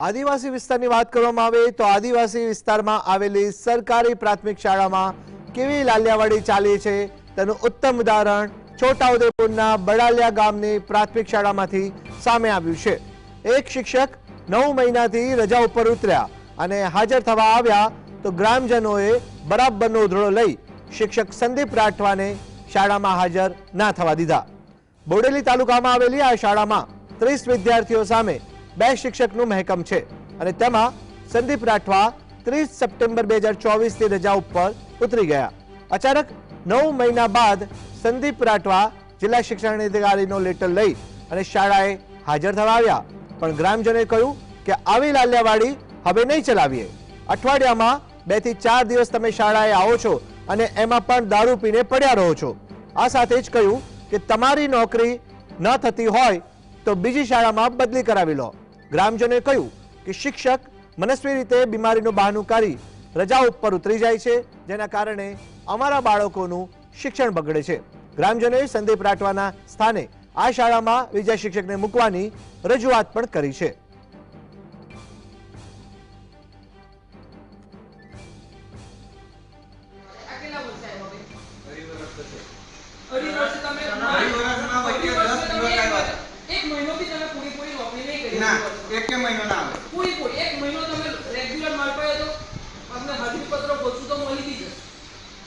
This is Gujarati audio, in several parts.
આદિવાસી વિસ્તારની વાત કરવામાં આવે તો આદિવાસી વિસ્તારમાં આવેલી સરકારી પ્રાથમિક શાળામાં કેવી લાલિયાવાડી ચાલી છે તેનું ઉત્તમ ઉદાહરણ છોટાઉદેપુરના બડાલિયા ગામની પ્રાથમિક શાળામાંથી સામે આવ્યું છે। એક શિક્ષક 9 મહિનાથી રજા ઉપર ઉતર્યા અને હાજર થવા આવ્યા તો ગ્રામજનોએ બરાબરનો ઉધડો લઈ શિક્ષક સંદીપ રાઠવાને શાળામાં હાજર ના થવા દીધા। બોડેલી તાલુકામાં આવેલી આ શાળામાં 30 વિદ્યાર્થીઓ સામે 2 શિક્ષકનું મહેકમ છે અને તેમાં સંદીપ રાઠવા 30 સપ્ટેમ્બર 2024 થી રજા ઉપર ઉતરી ગયા। અચાનક 9 મહિના બાદ સંદીપ રાઠવા જિલ્લા શિક્ષણ અધિકારીનો લેટર લઈ અને શાળાએ હાજર થવા આવ્યા, પણ ગ્રામજનોએ કહ્યું કે આવી લાલિયાવાડી હવે નહીં ચલાવીએ। અઠવાડિયામાં 2 થી 4 દિવસ તમે શાળાએ આવો છો અને એમાં પણ દારૂ પીને પડ્યા રહો છો। આ સાથે જ કહ્યું કે તમારી નોકરી ન થતી હોય તો બીજી શાળામાં બદલી કરાવી લો। ગ્રામજનોએ કહ્યું કે શિક્ષક મનસ્વી રીતે બીમારીનું બહાનું કરી રજા ઉપર ઉતરી જાય છે, જેના કારણે અમારા બાળકોનું શિક્ષણ બગડે છે। ગ્રામજનોએ સંદીપ રાઠવાના સ્થાને આ શાળામાં બીજા શિક્ષકને મૂકવાની રજૂઆત પણ કરી છે। एक महीनो ना पूरी पूरी एक महीनो તમે રેગ્યુલર માલ પર તો આપણે હાજરી પત્ર પૂછું તો મળી દીધું।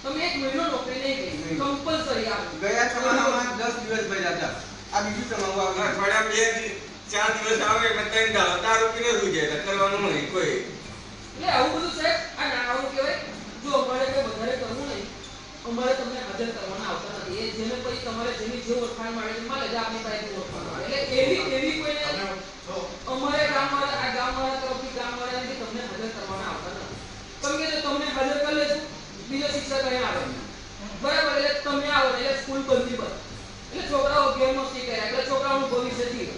તમે એક મહિનો નોકરી નહીં કરી કંપલસરી આપ ગયા તમારામાં 10 દિવસ ભર્યા હતા। આ બીજું તમારું આવે અઠવાડિયા 2 થી 4 દિવસ આવે એટલે 3 દારૂ પીને સુઈ જાય કરવાનું નહીં કોઈ। એટલે આવું બધું સાહેબ આ નાણાનું કહેવાય। જો અમારે કઈ વધારે કરવું નહીં, અમારે તમને હાજર કરવાના આવતા નથી। એ જેને પછી તમારે જેની જે ઓળખાણ મળે છે મળે જ આપણી પાસે ઓળખાણ મળે। એટલે એવી કોઈને અમારે ગામવાળા તરફથી ગામવાળાથી તમને હાજર કરવાના આવતા નથી। કેમ કે તમને હાજર કરી લેશું બીજો શિક્ષક અહીં આવે બરાબર, એટલે તમે આવો એટલે સ્કૂલ બંધી બંધ, એટલે છોકરાઓ ગેમ મસ્તી કરે એટલે છોકરાઓનું ભવિષ્ય જીવે।